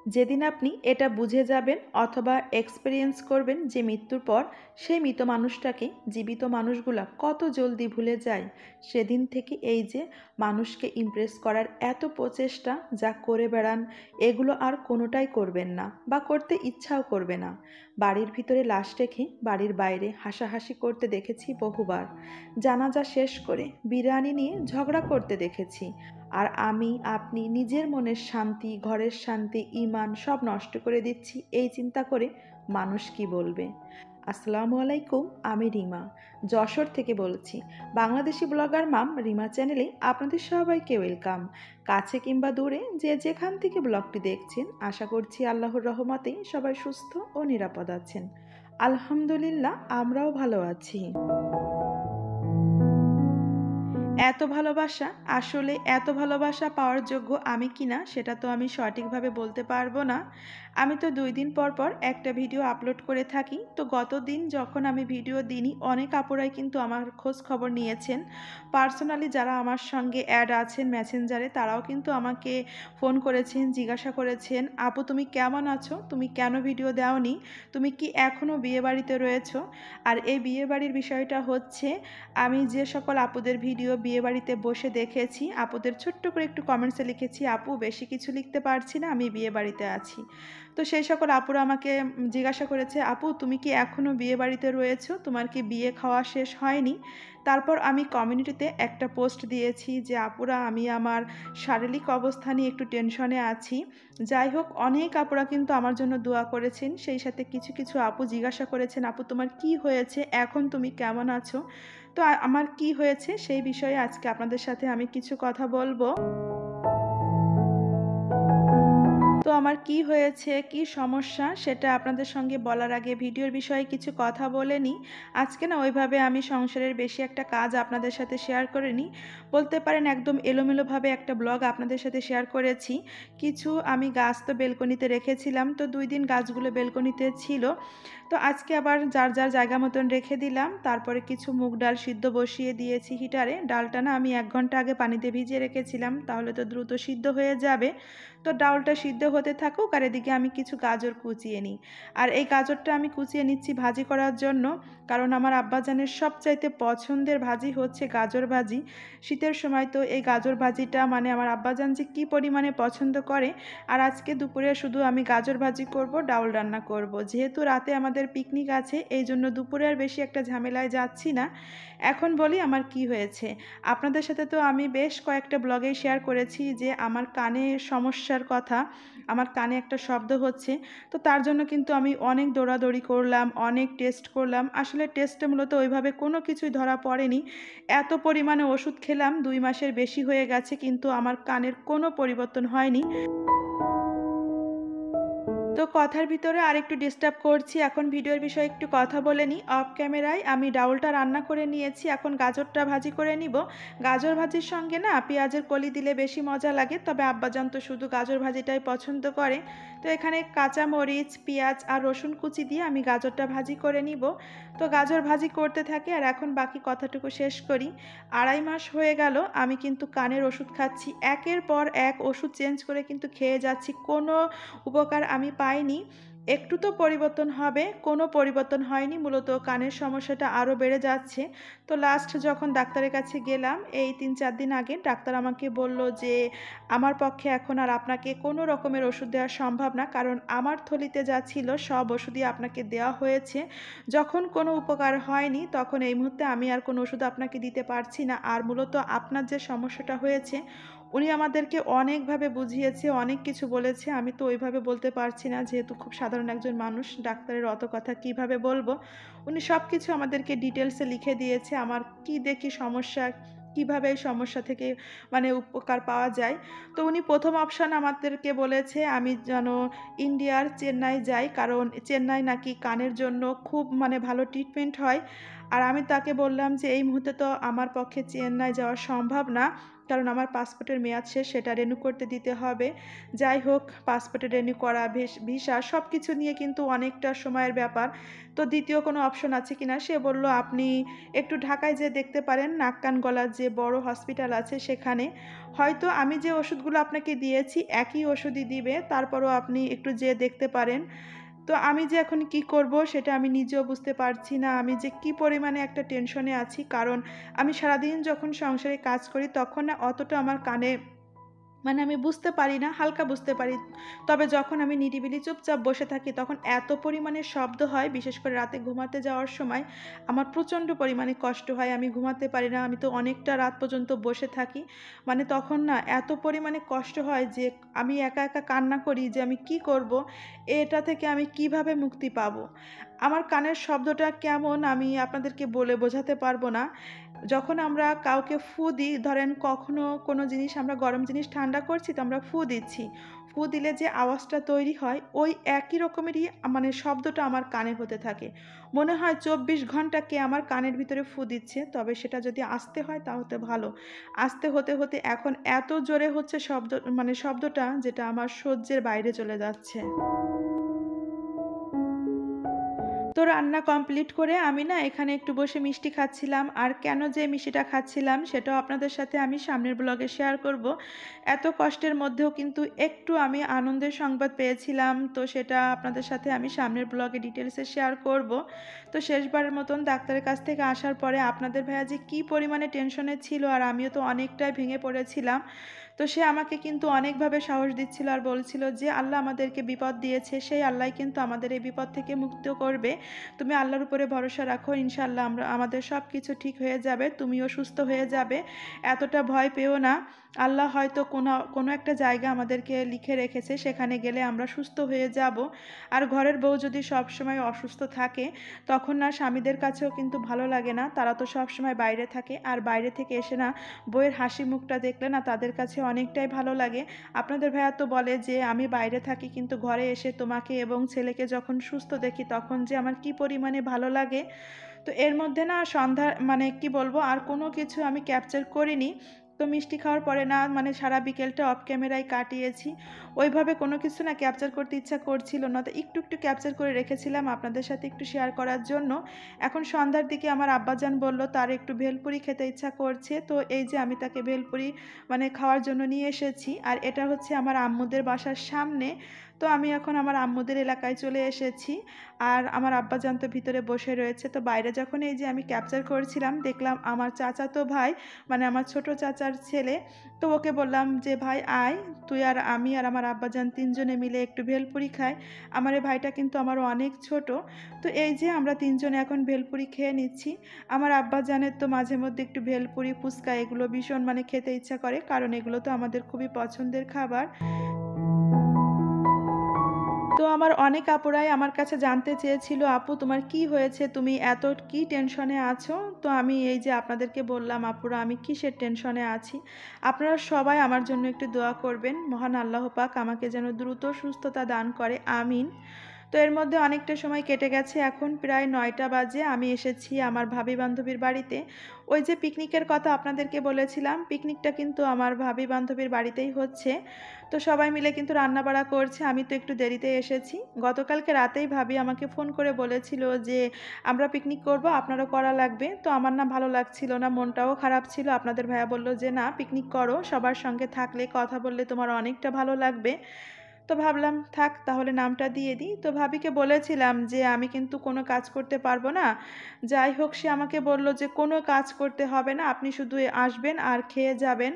যেদিন আপনি এটা বুঝে যাবেন অথবা এক্সপেরিয়েন্স করবেন যে মৃত্যুর পর সেই মৃত মানুষটাকে জীবিত মানুষগুলা কত জলদি ভুলে যায়, সেদিন থেকে এই যে মানুষকে ইমপ্রেস করার এত প্রচেষ্টা যা করে বেড়ান, এগুলো আর কোনোটাই করবেন না বা করতে ইচ্ছাও করবে না। বাড়ির ভিতরে লাশ রেখে বাড়ির বাইরে হাসাহাসি করতে দেখেছি বহুবার। জানাজা শেষ করে বিরিয়ানি নিয়ে ঝগড়া করতে দেখেছি। আর আমি আপনি নিজের মনের শান্তি, ঘরের শান্তি, ঈমান সব নষ্ট করে দিচ্ছি এই চিন্তা করে মানুষ কি বলবে। আসসালামু আলাইকুম, আমি রিমা যশোর থেকে বলছি। বাংলাদেশি ব্লগার মাম রিমা চ্যানেলে আপনাদের সবাইকে ওয়েলকাম। কাছে কিংবা দূরে যে যেখান থেকে ব্লগটি দেখছেন, আশা করছি আল্লাহর রহমতে সবাই সুস্থ ও নিরাপদ আছেন। আলহামদুলিল্লাহ, আমরাও ভালো আছি। এত ভালোবাসা, আসলে এত ভালোবাসা পাওয়ার যোগ্য আমি কিনা সেটা তো আমি সঠিকভাবে বলতে পারবো না। আমি তো 2 দিন পর পর একটা ভিডিও আপলোড করে থাকি। তো গত দিন যখন আমি ভিডিও দিইনি, অনেক আপুরাই কিন্তু আমার খোঁজ খবর নিয়েছেন। পার্সোনালি যারা আমার সঙ্গে অ্যাড আছেন মেসেঞ্জারে, তারাও কিন্তু আমাকে ফোন করেছেন, জিজ্ঞাসা করেছেন, আপু তুমি কেমন আছো, তুমি কেন ভিডিও দাওনি, তুমি কি এখনও বিয়েবাড়িতে রয়েছো? আর এই বিয়েবাড়ির বিষয়টা হচ্ছে, আমি যে সকল আপুদের ভিডিও বিয়েবাড়িতে বসে দেখেছি, আপুদের ছোট্ট করে একটু কমেন্টসে লিখেছি, আপু বেশি কিছু লিখতে পারছি না, আমি বিয়েবাড়িতে আছি। তো সেই সকল আপুরা আমাকে জিজ্ঞাসা করেছে, আপু তুমি কি এখনও বিয়েবাড়িতে রয়েছো, তোমার কি বিয়ে খাওয়া শেষ হয়নি? তারপর আমি কমিউনিটিতে একটা পোস্ট দিয়েছি যে আপুরা, আমি আমার শারীরিক অবস্থা নিয়ে একটু টেনশনে আছি। যাই হোক, অনেক আপুরা কিন্তু আমার জন্য দোয়া করেছেন। সেই সাথে কিছু কিছু আপু জিজ্ঞাসা করেছেন, আপু তোমার কি হয়েছে, এখন তুমি কেমন আছো? তো আমার কি হয়েছে সেই বিষয়ে আজকে আপনাদের সাথে আমি কিছু কথা বলবো। তো আমার কি হয়েছে, কি সমস্যা সেটা আপনাদের সঙ্গে বলার আগে ভিডিওর বিষয়ে কিছু কথা বলে নিই। আজকে না ওইভাবে আমি সংসারের বেশি একটা কাজ আপনাদের সাথে শেয়ার করিনি। বলতে পারেন একদম এলোমেলোভাবে একটা ব্লগ আপনাদের সাথে শেয়ার করেছি। কিছু আমি গাছ তো বেলকনিতে রেখেছিলাম, তো 2 দিন গাছগুলো বেলকনিতে ছিল। তো আজকে আবার যার যার জায়গা মতন রেখে দিলাম। তারপরে কিছু মুগ ডাল সিদ্ধ বসিয়ে দিয়েছি হিটারে। ডালটা না আমি 1 ঘন্টা আগে পানিতে ভিজিয়ে রেখেছিলাম, তাহলে তো দ্রুত সিদ্ধ হয়ে যাবে। তো ডালটা সিদ্ধ হতে থাকুক আর এদিকে আমি কিছু গাজর কুচিয়ে নিই। আর এই গাজরটা আমি কুচিয়ে নিচ্ছি ভাজি করার জন্য, কারণ আমার আব্বাজানের সবচাইতে পছন্দের ভাজি হচ্ছে গাজর ভাজি। শীতের সময় তো এই গাজর ভাজিটা মানে আমার আব্বাজান যে কী পরিমাণে পছন্দ করে। আর আজকে দুপুরে শুধু আমি গাজর ভাজি করব, ডাউল রান্না করব। যেহেতু রাতে আমাদের পিকনিক আছে, এই জন্য দুপুরে আর বেশি একটা ঝামেলায় যাচ্ছি না। এখন বলি আমার কি হয়েছে। আপনাদের সাথে তো আমি বেশ কয়েকটা ব্লগে শেয়ার করেছি যে আমার কানে সমস্যার কথা, আমার কানে একটা শব্দ হচ্ছে। তো তার জন্য কিন্তু আমি অনেক দৌড়াদৌড়ি করলাম, অনেক টেস্ট করলাম। আসলে টেস্টে মূলত ওইভাবে কোনো কিছুই ধরা পড়েনি। এত পরিমাণে ওষুধ খেলাম, 2 মাসের বেশি হয়ে গেছে, কিন্তু আমার কানের কোনো পরিবর্তন হয়নি। তো কথার ভিতরে আরেকটু ডিস্টার্ব করছি। এখন ভিডিওর বিষয়ে একটু কথা বলে নিই। অফ ক্যামেরায় আমি ডাউলটা রান্না করে নিয়েছি, এখন গাজরটা ভাজি করে নিব। গাজর ভাজির সঙ্গে না পেঁয়াজের কলি দিলে বেশি মজা লাগে, তবে আব্বাজান তো শুধু গাজর ভাজিটাই পছন্দ করে। তো এখানে কাঁচা মরিচ, পেঁয়াজ আর রসুন কুচি দিয়ে আমি গাজরটা ভাজি করে নিব। তো গাজর ভাজি করতে থাকে আর এখন বাকি কথাটুকু শেষ করি। 2.5 মাস হয়ে গেল আমি কিন্তু কানের ওষুধ খাচ্ছি, একের পর এক ওষুধ চেঞ্জ করে কিন্তু খেয়ে যাচ্ছি, কোনো উপকার আমি পাইনি। একটু তো পরিবর্তন হবে, কোনো পরিবর্তন হয়নি, মূলত কানের সমস্যাটা আরও বেড়ে যাচ্ছে। তো লাস্ট যখন ডাক্তারের কাছে গেলাম এই 3-4 দিন আগে, ডাক্তার আমাকে বলল যে আমার পক্ষে এখন আর আপনাকে কোনো রকমের ওষুধ দেওয়া সম্ভব না, কারণ আমার থলিতে যা ছিল সব ওষুধই আপনাকে দেওয়া হয়েছে। যখন কোনো উপকার হয়নি তখন এই মুহূর্তে আমি আর কোনো ওষুধ আপনাকে দিতে পারছি না। আর মূলত আপনার যে সমস্যাটা হয়েছে, উনি আমাদেরকে অনেকভাবে বুঝিয়েছে, অনেক কিছু বলেছে। আমি তো ওইভাবে বলতে পারছি না, যেহেতু খুব সাধারণ একজন মানুষ, ডাক্তারের অত কথা কিভাবে বলবো। উনি সব কিছু আমাদেরকে ডিটেলসে লিখে দিয়েছে, আমার কি দেখি সমস্যা, কিভাবে এই সমস্যা থেকে মানে উপকার পাওয়া যায়। তো উনি প্রথম অপশান আমাদেরকে বলেছে আমি যেন ইন্ডিয়ার চেন্নাই যাই, কারণ চেন্নাই নাকি কানের জন্য খুব মানে ভালো ট্রিটমেন্ট হয়। আর আমি তাকে বললাম যে এই মুহূর্তে তো আমার পক্ষে চেন্নাই যাওয়া সম্ভব না, কারণ আমার পাসপোর্টের মেয়াদ শেষ, সেটা রিনিউ করতে দিতে হবে। যাই হোক, পাসপোর্টে রিনিউ করা, ভিসা সব কিছু নিয়ে কিন্তু অনেকটা সময়ের ব্যাপার। তো দ্বিতীয় কোনো অপশন আছে কিনা, সে বলল আপনি একটু ঢাকায় যেয়ে দেখতে পারেন, নাক কান গলার যে বড় হসপিটাল আছে সেখানে। হয়তো আমি যে ওষুধগুলো আপনাকে দিয়েছি একই ওষুধই দিবে, তারপরও আপনি একটু যেয়ে দেখতে পারেন। তো আমি যে এখন কি করব সেটা আমি নিজেও বুঝতে পারছি না। আমি যে কি পরিমাণে একটা টেনশনে আছি, কারণ আমি সারাদিন যখন সংসারে কাজ করি তখন না অতটা আমার কানে মানে আমি বুঝতে পারি না, হালকা বুঝতে পারি। তবে যখন আমি নিরিবিলি চুপচাপ বসে থাকি তখন এত পরিমাণে শব্দ হয়, বিশেষ করে রাতে ঘুমাতে যাওয়ার সময় আমার প্রচণ্ড পরিমাণে কষ্ট হয়। আমি ঘুমাতে পারি না। আমি তো অনেকটা রাত পর্যন্ত বসে থাকি। মানে তখন না এত পরিমাণে কষ্ট হয় যে আমি একা, একা কান্না করি যে আমি কি করব? এটা থেকে আমি কিভাবে মুক্তি পাবো? আমার কানের শব্দটা কেমন আমি আপনাদেরকে বলে বোঝাতে পারব না। যখন আমরা কাউকে ফু দিই, ধরেন কখনো কোনো জিনিস আমরা গরম জিনিস ঠান্ডা করছি তো আমরা ফু দিচ্ছি। ফু দিলে যে আওয়াজটা তৈরি হয় ওই একই রকমেরই মানে শব্দটা আমার কানে হতে থাকে। মনে হয় ২৪ ঘন্টা কে আমার কানের ভিতরে ফু দিচ্ছে। তবে সেটা যদি আস্তে হয় তাহলে ভালো। আস্তে হতে, হতে এখন এত জোরে হচ্ছে মানে শব্দটা, যেটা আমার সহ্যের বাইরে চলে যাচ্ছে। তো রান্না কমপ্লিট করে আমি না এখানে একটু বসে মিষ্টি খাচ্ছিলাম। আর কেন যে মিষ্টিটা খাচ্ছিলাম সেটাও আপনাদের সাথে আমি সামনের ব্লগে শেয়ার করব। এত কষ্টের মধ্যেও কিন্তু একটু আমি আনন্দের সংবাদ পেয়েছিলাম। তো সেটা আপনাদের সাথে আমি সামনের ব্লগে ডিটেইলসে শেয়ার করব। তো শেষবারের মতন ডাক্তারের কাছ থেকে আসার পরে আপনাদের ভাইয়া যে কী পরিমাণে টেনশনে ছিল, আর আমিও তো অনেকটাই ভেঙে পড়েছিলাম। তো সে আমাকে কিন্তু অনেকভাবে সাহস দিচ্ছিল আর বলছিল যে আল্লাহ আমাদেরকে বিপদ দিয়েছে, সেই আল্লাহই কিন্তু আমাদের এই বিপদ থেকে মুক্ত করবে। তুমি আল্লাহর উপরে ভরসা রাখো, ইনশাআল্লাহ আমাদের সব কিছু ঠিক হয়ে যাবে, তুমিও সুস্থ হয়ে যাবে। এতটা ভয় পেও না। আল্লাহ হয়তো কোনো একটা জায়গা আমাদেরকে লিখে রেখেছে, সেখানে গেলে আমরা সুস্থ হয়ে যাব। আর ঘরের বউ যদি সবসময় অসুস্থ থাকে তখন না স্বামীদের কাছেও কিন্তু ভালো লাগে না। তারা তো সবসময় বাইরে থাকে, আর বাইরে থেকে এসে না বউয়ের হাসি মুখটা দেখলে না তাদের কাছে অনেকটাই ভালো লাগে। আপনাদের ভাইয়া তো বলে যে আমি বাইরে থাকি কিন্তু ঘরে এসে তোমাকে এবং ছেলেকে যখন সুস্থ দেখি তখন যে আমার কি পরিমাণে ভালো লাগে। তো এর মধ্যে না সন্ধ্যা মানে কি বলবো, আর কোনো কিছু আমি ক্যাপচার করিনি। তো মিষ্টি খাওয়ার পরে না মানে সারা বিকেলটা অফ ক্যামেরায় কাটিয়েছি। ওইভাবে কোনো কিছু না ক্যাপচার করতে ইচ্ছা করছিল না। তো একটু, একটু ক্যাপচার করে রেখেছিলাম আপনাদের সাথে একটু শেয়ার করার জন্য। এখন সন্ধ্যার দিকে আমার আব্বাজান বলল তার একটু ভেলপুরি খেতে ইচ্ছা করছে। তো এই যে আমি তাকে ভেলপুরি মানে খাওয়ার জন্য নিয়ে এসেছি। আর এটা হচ্ছে আমার আম্মুদের বাসার সামনে। তো আমি এখন আমার আম্মুদের এলাকায় চলে এসেছি। আর আমার আব্বাজান তো ভিতরে বসে রয়েছে। তো বাইরে যখন এই যে আমি ক্যাপচার করছিলাম দেখলাম আমার চাচাতো ভাই মানে আমার ছোট চাচার ছেলে। তো ওকে বললাম যে ভাই আয়, তুই আর আমি আর আমার আব্বাজান ৩ জনে মিলে একটু ভেলপুরি খাই। আমার এই ভাইটা কিন্তু আমারও অনেক ছোট। তো এই যে আমরা ৩ জনে এখন ভেলপুরি খেয়ে নিচ্ছি। আমার আব্বাজানের তো মাঝে মধ্যে একটু ভেলপুরি, ফুচকা এগুলো ভীষণ মানে খেতে ইচ্ছা করে, কারণ এগুলো তো আমাদের খুবই পছন্দের খাবার। তো আমার অনেক আপুরাই আমার কাছে জানতে চেয়েছিল, আপু তোমার কি হয়েছে? তুমি এত কি টেনশনে আছো? তো আমি এই যে আপনাদেরকে বললাম আপুরা আমি কিসের টেনশনে আছি। আপনারা সবাই আমার জন্য একটু দোয়া করবেন। মহান আল্লাহ পাক আমাকে যেন দ্রুত সুস্থতা দান করে। আমিন। তো এর মধ্যে অনেকটা সময় কেটে গেছে। এখন প্রায় ৯টা বাজে। আমি এসেছি আমার ভাবি বান্ধবীর বাড়িতে। ওই যে পিকনিকের কথা আপনাদেরকে বলেছিলাম, পিকনিকটা কিন্তু আমার ভাবি বান্ধবীর বাড়িতেই হচ্ছে। তো সবাই মিলে কিন্তু রান্নাবাড়া করছে। আমি তো একটু দেরিতে এসেছি। গতকালকে রাতেই ভাবি আমাকে ফোন করে বলেছিল যে, "আমরা পিকনিক করব, আপনারও করা লাগবে।" তো আমার না ভালো লাগছিল না, মনটাও খারাপ ছিল। আপনাদের ভাইয়া বলল যে, "না, পিকনিক করো। সবার সঙ্গে থাকলে, কথা বললে তোমার অনেকটা ভালো লাগবে।" তো ভাবলাম থাক তাহলে নামটা দিয়ে দিই। তো ভাবিকে বলেছিলাম যে আমি কিন্তু কোনো কাজ করতে পারবো না। যাই হোক সে আমাকে বলল যে কোনো কাজ করতে হবে না, আপনি শুধু আসবেন আর খেয়ে যাবেন।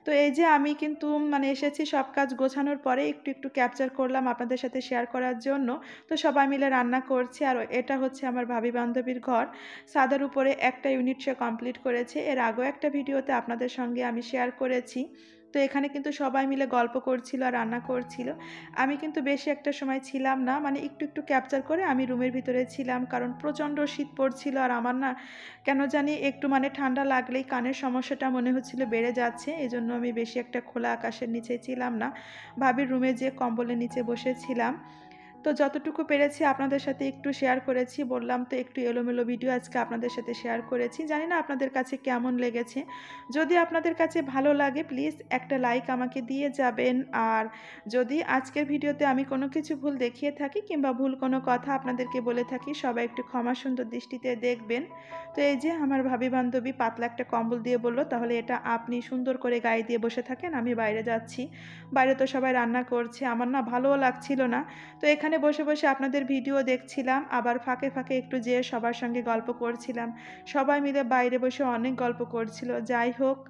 তো এই যে আমি কিন্তু মানে এসেছি সব কাজ গোছানোর পরে একটু, একটু ক্যাপচার করলাম আপনাদের সাথে শেয়ার করার জন্য। তো সবাই মিলে রান্না করছি, আর এটা হচ্ছে আমার ভাবি বান্ধবীর ঘর। ছাদের উপরে একটা ইউনিট সে কমপ্লিট করেছে। এর আগেও একটা ভিডিওতে আপনাদের সঙ্গে আমি শেয়ার করেছি। তো এখানে কিন্তু সবাই মিলে গল্প করছিল আর রান্না করছিল। আমি কিন্তু বেশি একটা সময় ছিলাম না। মানে একটু, একটু ক্যাপচার করে আমি রুমের ভিতরে ছিলাম। কারণ প্রচণ্ড শীত পড়ছিল আর আমার না কেন জানি একটু মানে ঠান্ডা লাগলেই কানের সমস্যাটা মনে হচ্ছিল বেড়ে যাচ্ছে। এজন্য আমি বেশি একটা খোলা আকাশের নিচে ছিলাম না। ভাবির রুমে যেয়ে কম্বলের নিচে বসেছিলাম। তো যতটুকু পেরেছি আপনাদের সাথে একটু শেয়ার করেছি। বললাম তো একটু এলোমেলো ভিডিও আজকে আপনাদের সাথে শেয়ার করেছি। জানি না আপনাদের কাছে কেমন লেগেছে। যদি আপনাদের কাছে ভালো লাগে প্লিজ একটা লাইক আমাকে দিয়ে যাবেন। আর যদি আজকের ভিডিওতে আমি কোনো কিছু ভুল দেখিয়ে থাকি কিংবা ভুল কোনো কথা আপনাদেরকে বলে থাকি, সবাই একটু ক্ষমা সুন্দর দৃষ্টিতে দেখবেন। তো এই যে আমার ভাবি বান্ধবী পাতলা একটা কম্বল দিয়ে বলল, "তাহলে এটা আপনি সুন্দর করে গায়ে দিয়ে বসে থাকেন, আমি বাইরে যাচ্ছি।" বাইরে তো সবাই রান্না করছে। আমার না ভালোও লাগছিল না। তো এখানে বসে, বসে আপনাদের ভিডিও দেখছিলাম। আবার ফাঁকে, ফাঁকে একটু যেয়ে সবার সঙ্গে গল্প করছিলাম। সবাই মিলে বাইরে বসে অনেক গল্প করছিল। যাই হোক,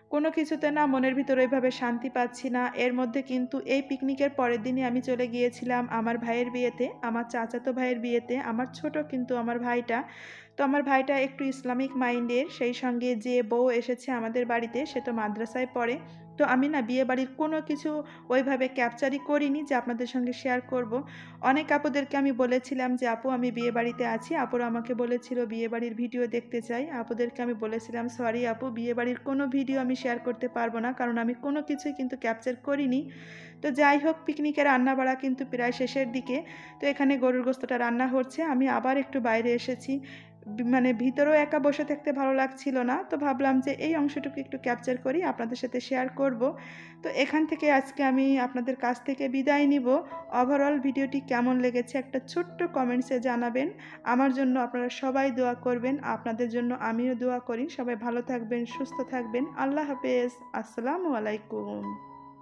কোনো কিছুতে না মনের ভিতরে ওইভাবে শান্তি পাচ্ছি না। এর মধ্যে কিন্তু এই পিকনিকের পরের দিনই আমি চলে গিয়েছিলাম আমার ভাইয়ের বিয়েতে, আমার চাচাতো ভাইয়ের বিয়েতে। আমার ছোট কিন্তু আমার ভাইটা। তো আমার ভাইটা একটু ইসলামিক মাইন্ডের। সেই সঙ্গে যে বউ এসেছে আমাদের বাড়িতে সে তো মাদ্রাসায় পড়ে। তো আমি না বিয়েবাড়ির কোনো কিছু ওইভাবে ক্যাপচারই করিনি যে আপনাদের সঙ্গে শেয়ার করব। অনেক আপুদেরকে আমি বলেছিলাম যে, "আপু আমি বিয়েবাড়িতে আছি।" আপুরা আমাকে বলেছিল বিয়েবাড়ির ভিডিও দেখতে চাই। আপুদেরকে আমি বলেছিলাম, "সরি আপু, বিয়েবাড়ির কোনো ভিডিও আমি শেয়ার করতে পারব না। কারণ আমি কোনো কিছুই কিন্তু ক্যাপচার করিনি।" তো যাই হোক, পিকনিকের রান্না-বাড়া কিন্তু প্রায় শেষের দিকে। তো এখানে গরুর গোশতটা রান্না হচ্ছে। আমি আবার একটু বাইরে এসেছি। মানে ভিতরেও একা বসে থাকতে ভালো লাগছিল না। তো ভাবলাম যে এই অংশটুকু একটু ক্যাপচার করি, আপনাদের সাথে শেয়ার করব। তো এখান থেকে আজকে আমি আপনাদের কাছ থেকে বিদায় নিব। ওভারঅল ভিডিওটি কেমন লেগেছে একটা ছোট্ট কমেন্টসে জানাবেন। আমার জন্য আপনারা সবাই দোয়া করবেন। আপনাদের জন্য আমিও দোয়া করি। সবাই ভালো থাকবেন, সুস্থ থাকবেন। আল্লাহ হাফেজ। আসসালামু আলাইকুম।